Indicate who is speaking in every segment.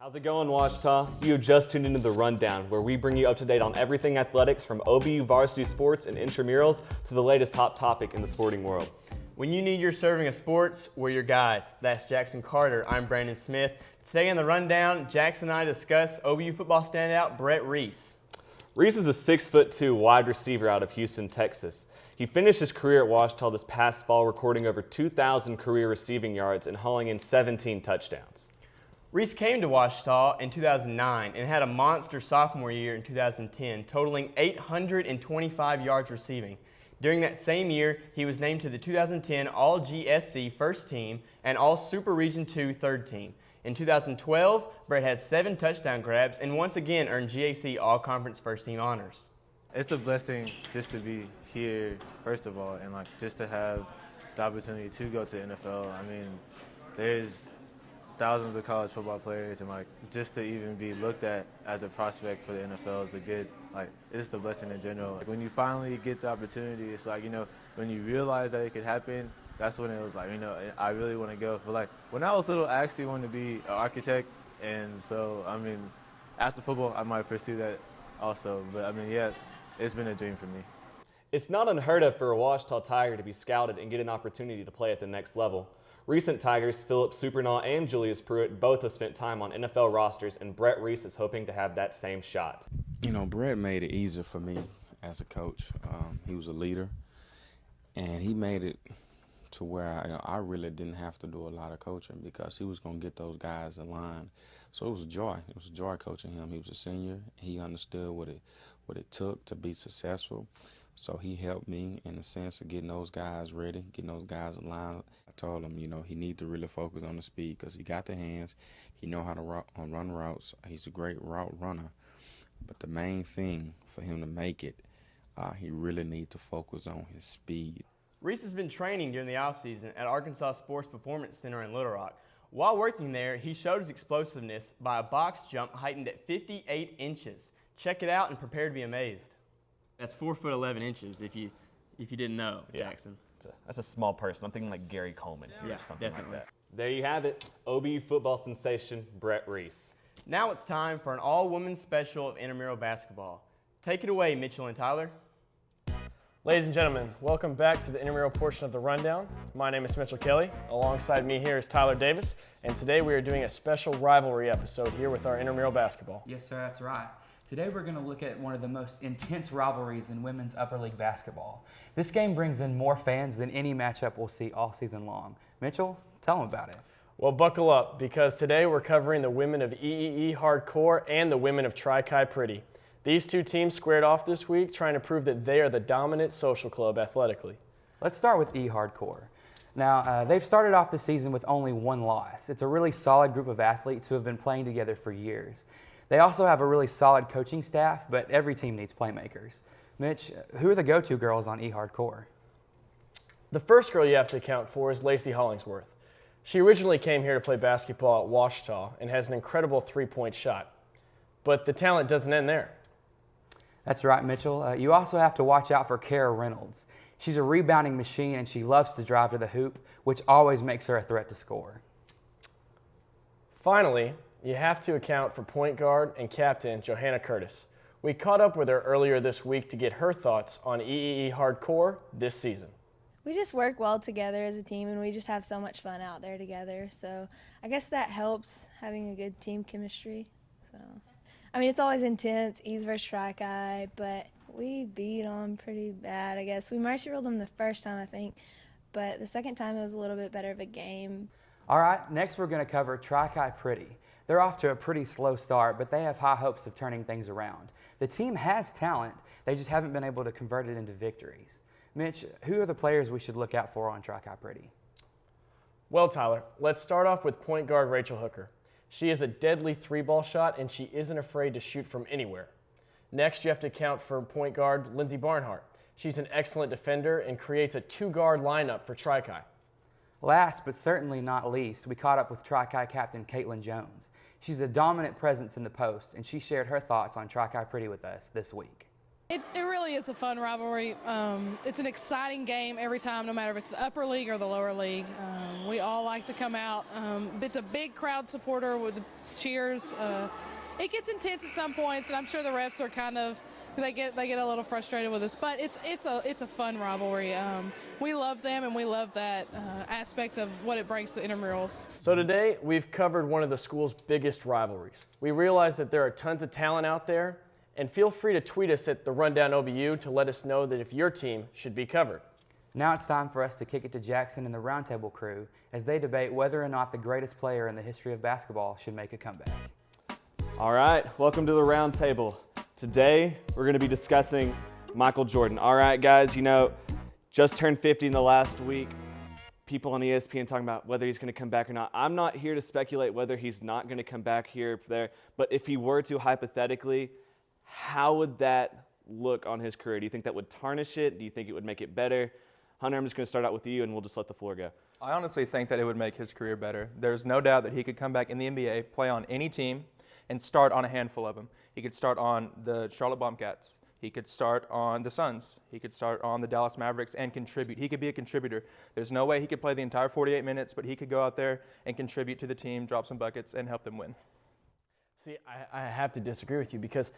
Speaker 1: How's it going, Ouachita? You have just tuned into The Rundown, where we bring you up to date on everything athletics from OBU varsity sports and intramurals to the latest hot topic in the sporting world.
Speaker 2: When you need your serving of sports, we're your guys. That's Jackson Carter. I'm Brandon Smith. Today in The Rundown, Jackson and I discuss OBU football standout Brett Reese.
Speaker 1: Reese is a 6'2" wide receiver out of Houston, Texas. He finished his career at Ouachita this past fall, recording over 2,000 career receiving yards and hauling in 17 touchdowns.
Speaker 2: Reese came to Ouachita in 2009 and had a monster sophomore year in 2010, totaling 825 yards receiving. During that same year, he was named to the 2010 All-GSC First Team and All-Super Region 2 Third Team. In 2012, Brett had 7 touchdown grabs and once again earned GAC All-Conference First Team honors.
Speaker 3: It's a blessing just to be here, first of all, and just to have the opportunity to go to the NFL. I mean, there's thousands of college football players, and just to even be looked at as a prospect for the NFL is a good, it's just a blessing in general. When you finally get the opportunity, it's when you realize that it could happen, that's when it was I really want to go. But when I was little, I actually wanted to be an architect, and so, after football, I might pursue that also. But yeah, it's been a dream for me.
Speaker 1: It's not unheard of for a Ouachita Tiger to be scouted and get an opportunity to play at the next level. Recent Tigers, Philip Supernaw and Julius Pruitt, both have spent time on NFL rosters, and Brett Reese is hoping to have that same shot.
Speaker 4: You know, Brett made it easier for me as a coach. He was a leader, and he made it to where I really didn't have to do a lot of coaching because he was going to get those guys in line. So it was a joy. It was a joy coaching him. He was a senior. He understood what it took to be successful. So he helped me in the sense of getting those guys ready, getting those guys in line. I told him, he need to really focus on the speed because he got the hands. He know how to run routes. He's a great route runner. But the main thing for him to make it, he really need to focus on his speed.
Speaker 2: Reese has been training during the offseason at Arkansas Sports Performance Center in Little Rock. While working there, he showed his explosiveness by a box jump heightened at 58 inches. Check it out and prepare to be amazed. That's 4'11" if you didn't know, Jackson.
Speaker 5: That's a small person. I'm thinking like Gary Coleman or something
Speaker 2: definitely.
Speaker 5: like that.
Speaker 1: There you have it, OBU football sensation Brett Reese.
Speaker 2: Now it's time for an all-women's special of intramural basketball. Take it away, Mitchell and Tyler.
Speaker 6: Ladies and gentlemen, welcome back to the intramural portion of the Rundown. My name is Mitchell Kelly. Alongside me here is Tyler Davis, and today we are doing a special rivalry episode here with our intramural basketball.
Speaker 7: Yes, sir, that's right. Today we're going to look at one of the most intense rivalries in women's upper league basketball. This game brings in more fans than any matchup we'll see all season long. Mitchell, tell them about it.
Speaker 6: Well, buckle up, because today we're covering the women of EEE Hardcore and the women of Tri-Chi Pretty. These two teams squared off this week, trying to prove that they are the dominant social club athletically.
Speaker 7: Let's start with E Hardcore. Now, they've started off the season with only one loss. It's a really solid group of athletes who have been playing together for years. They also have a really solid coaching staff, but every team needs playmakers. Mitch, who are the go-to girls on E Hardcore?
Speaker 6: The first girl you have to account for is Lacey Hollingsworth. She originally came here to play basketball at Ouachita and has an incredible three-point shot. But the talent doesn't end there.
Speaker 7: That's right, Mitchell. You also have to watch out for Kara Reynolds. She's a rebounding machine, and she loves to drive to the hoop, which always makes her a threat to score.
Speaker 6: Finally, you have to account for point guard and captain Johanna Curtis. We caught up with her earlier this week to get her thoughts on EEE Hardcore this season.
Speaker 8: We just work well together as a team, and we just have so much fun out there together. So I guess that helps, having a good team chemistry. So, it's always intense, E's versus Tri-Chi, but we beat them pretty bad, I guess. We mercy ruled them the first time, I think, but the second time it was a little bit better of a game.
Speaker 7: All right, next we're going to cover Tri-Chi Pretty. They're off to a pretty slow start, but they have high hopes of turning things around. The team has talent, they just haven't been able to convert it into victories. Mitch, who are the players we should look out for on Tri-Chi Pretty?
Speaker 6: Well, Tyler, let's start off with point guard Rachel Hooker. She is a deadly three-ball shot, and she isn't afraid to shoot from anywhere. Next, you have to account for point guard Lindsey Barnhart. She's an excellent defender and creates a two-guard lineup for Tri-Chi.
Speaker 7: Last but certainly not least, we caught up with Tri-Chi captain Caitlin Jones. She's a dominant presence in the post, and she shared her thoughts on Tri-Chi Pretty with us this week.
Speaker 9: It really is a fun rivalry. It's an exciting game every time, no matter if it's the upper league or the lower league. We all like to come out. It's a big crowd supporter with cheers. It gets intense at some points, and I'm sure the refs are kind of they get a little frustrated with us. But it's a fun rivalry. We love them, and we love that aspect of what it brings to the intramurals.
Speaker 6: So today, we've covered one of the school's biggest rivalries. We realize that there are tons of talent out there, and feel free to tweet us at the Rundown OBU to let us know that if your team should be covered.
Speaker 7: Now it's time for us to kick it to Jackson and the Roundtable crew as they debate whether or not the greatest player in the history of basketball should make a comeback.
Speaker 1: All right, welcome to the Roundtable. Today, we're going to be discussing Michael Jordan. All right, guys, just turned 50 in the last week. People on ESPN talking about whether he's going to come back or not. I'm not here to speculate whether he's not going to come back here or there, but if he were to, hypothetically, how would that look on his career? Do you think that would tarnish it? Do you think it would make it better? Hunter, I'm just going to start out with you, and we'll just let the floor go.
Speaker 10: I honestly think that it would make his career better. There's no doubt that he could come back in the NBA, play on any team, and start on a handful of them. He could start on the Charlotte Bobcats. He could start on the Suns. He could start on the Dallas Mavericks and contribute. He could be a contributor. There's no way he could play the entire 48 minutes, but he could go out there and contribute to the team, drop some buckets, and help them win.
Speaker 6: See, I have to disagree with you because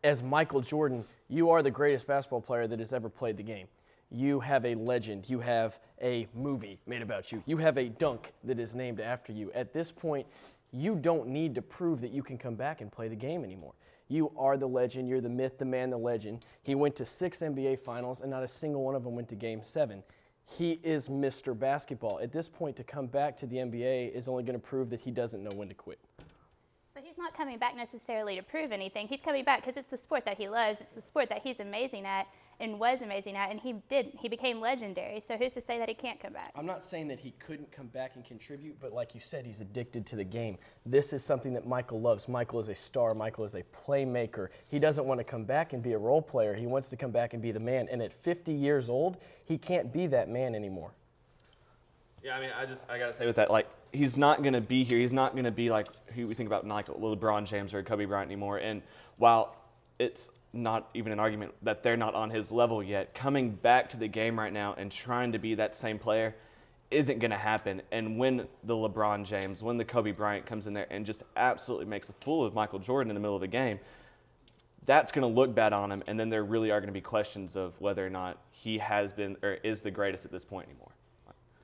Speaker 6: as Michael Jordan, you are the greatest basketball player that has ever played the game. You have a legend. You have a movie made about you. You have a dunk that is named after you. At this point, you don't need to prove that you can come back and play the game anymore. You are the legend. You're the myth, the man, the legend. He went to 6 NBA finals, and not a single one of them went to Game 7. He is Mr. Basketball. At this point, to come back to the NBA is only going to prove that he doesn't know when to quit.
Speaker 11: But he's not coming back necessarily to prove anything. He's coming back because it's the sport that he loves. It's the sport that he's amazing at and was amazing at, and he became legendary. So who's to say that he can't come back?
Speaker 6: I'm not saying that he couldn't come back and contribute, but like you said, he's addicted to the game. This is something that Michael loves. Michael is a star. Michael is a playmaker. He doesn't want to come back and be a role player. He wants to come back and be the man. And at 50 years old, he can't be that man anymore.
Speaker 1: Yeah, I mean, I got to say with that, he's not going to be here. He's not going to be like who we think about LeBron James or Kobe Bryant anymore. And while it's not even an argument that they're not on his level yet, coming back to the game right now and trying to be that same player isn't going to happen. And when the LeBron James, when the Kobe Bryant comes in there and just absolutely makes a fool of Michael Jordan in the middle of the game, that's going to look bad on him. And then there really are going to be questions of whether or not he has been or is the greatest at this point anymore.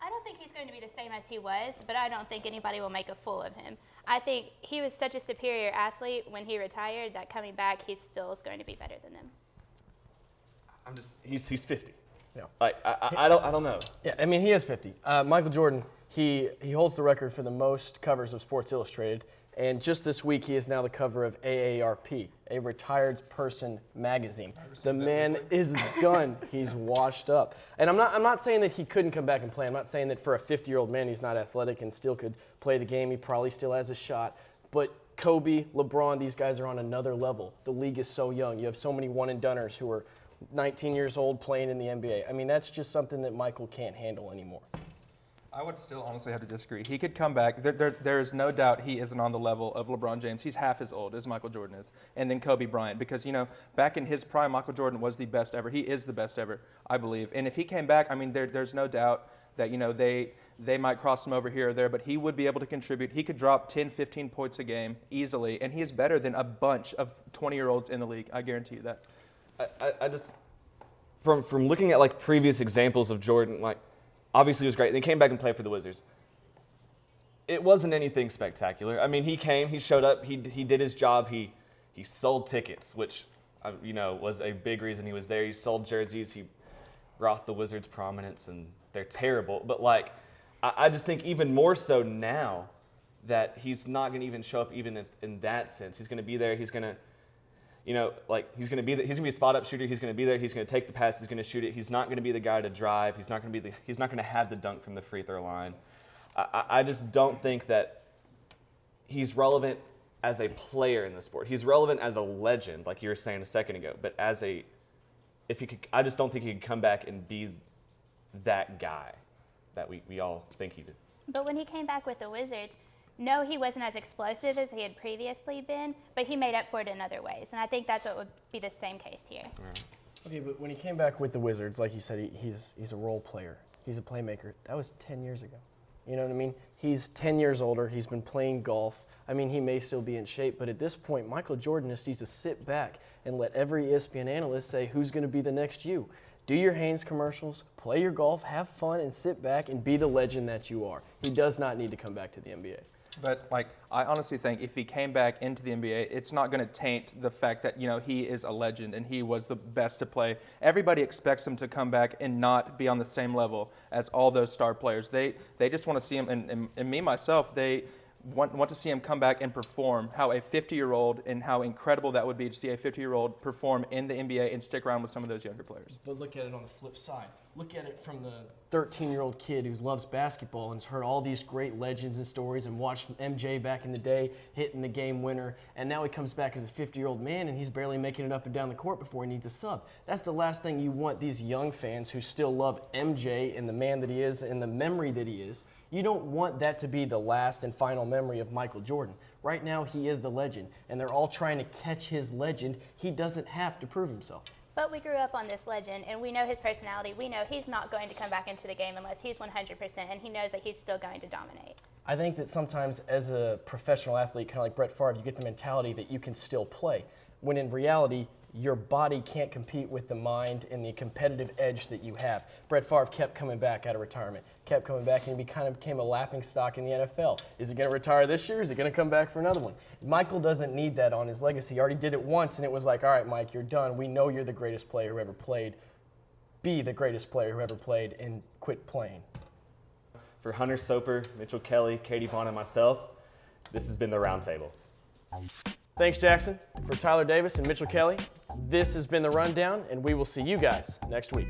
Speaker 11: I don't think he's going to be the same as he was, but I don't think anybody will make a fool of him. I think he was such a superior athlete when he retired that coming back, he still is going to be better than him.
Speaker 1: He's 50.
Speaker 6: Yeah.
Speaker 1: I don't know.
Speaker 6: Yeah, I mean, he is 50. Michael Jordan, he holds the record for the most covers of Sports Illustrated. And just this week, he is now the cover of AARP, a retired person magazine. The man is done. He's washed up. And I'm not saying that he couldn't come back and play. I'm not saying that for a 50-year-old man, he's not athletic and still could play the game. He probably still has a shot. But Kobe, LeBron, these guys are on another level. The league is so young. You have so many one-and-doners who are 19 years old playing in the NBA. I mean, that's just something that Michael can't handle anymore.
Speaker 10: I would still honestly have to disagree. He could come back. There's no doubt he isn't on the level of LeBron James. He's half as old as Michael Jordan is. And then Kobe Bryant. Because, back in his prime, Michael Jordan was the best ever. He is the best ever, I believe. And if he came back, I mean, there's no doubt that, they might cross him over here or there, but he would be able to contribute. He could drop 10, 15 points a game easily. And he is better than a bunch of 20-year-olds in the league. I guarantee you that.
Speaker 1: I just, from looking at, previous examples of Jordan, obviously, he was great. Then he came back and played for the Wizards. It wasn't anything spectacular. I mean, he came, he showed up, he did his job. He sold tickets, which, was a big reason he was there. He sold jerseys. He brought the Wizards prominence, and they're terrible. But, I just think even more so now that he's not going to even show up even in that sense. He's going to be there. He's going to he's going to be he's going to be a spot-up shooter. He's going to be there. He's going to take the pass. He's going to shoot it. He's not going to be the guy to drive. He's not going to have the dunk from the free throw line. I just don't think that he's relevant as a player in the sport. He's relevant as a legend, like you were saying a second ago. But I just don't think he could come back and be that guy that we all think he did.
Speaker 11: But when he came back with the Wizards, no, he wasn't as explosive as he had previously been, but he made up for it in other ways. And I think that's what would be the same case here.
Speaker 6: Okay, but when he came back with the Wizards, like you said, he's a role player. He's a playmaker. That was 10 years ago. You know what I mean? He's 10 years older. He's been playing golf. I mean, he may still be in shape, but at this point, Michael Jordan just needs to sit back and let every ESPN analyst say who's going to be the next you. Do your Hanes commercials, play your golf, have fun, and sit back and be the legend that you are. He does not need to come back to the NBA.
Speaker 10: But I honestly think if he came back into the NBA, it's not going to taint the fact that he is a legend and he was the best to play. Everybody expects him to come back and not be on the same level as all those star players. They just want to see him, and me myself, they want to see him come back and perform. How a 50-year-old and how incredible that would be to see a 50-year-old perform in the NBA and stick around with some of those younger players.
Speaker 6: But look at it on the flip side. Look at it from the 13-year-old kid who loves basketball and has heard all these great legends and stories and watched MJ back in the day hitting the game winner, and now he comes back as a 50-year-old man and he's barely making it up and down the court before he needs a sub. That's the last thing you want these young fans who still love MJ and the man that he is and the memory that he is. You don't want that to be the last and final memory of Michael Jordan. Right now, he is the legend, and they're all trying to catch his legend. He doesn't have to prove himself.
Speaker 11: But we grew up on this legend, and we know his personality. We know he's not going to come back into the game unless he's 100%, and he knows that he's still going to dominate.
Speaker 6: I think that sometimes as a professional athlete, kind of like Brett Favre, you get the mentality that you can still play, when in reality, your body can't compete with the mind and the competitive edge that you have. Brett Favre kept coming back out of retirement, kept coming back, and he kind of became a laughingstock in the NFL. Is he going to retire this year? Is he going to come back for another one? Michael doesn't need that on his legacy. He already did it once, and it was like, all right, Mike, you're done. We know you're the greatest player who ever played. Be the greatest player who ever played and quit playing.
Speaker 1: For Hunter Soper, Mitchell Kelly, Katie Vaughn, and myself, this has been the Roundtable.
Speaker 6: Thanks, Jackson. For Tyler Davis and Mitchell Kelly, this has been The Rundown, and we will see you guys next week.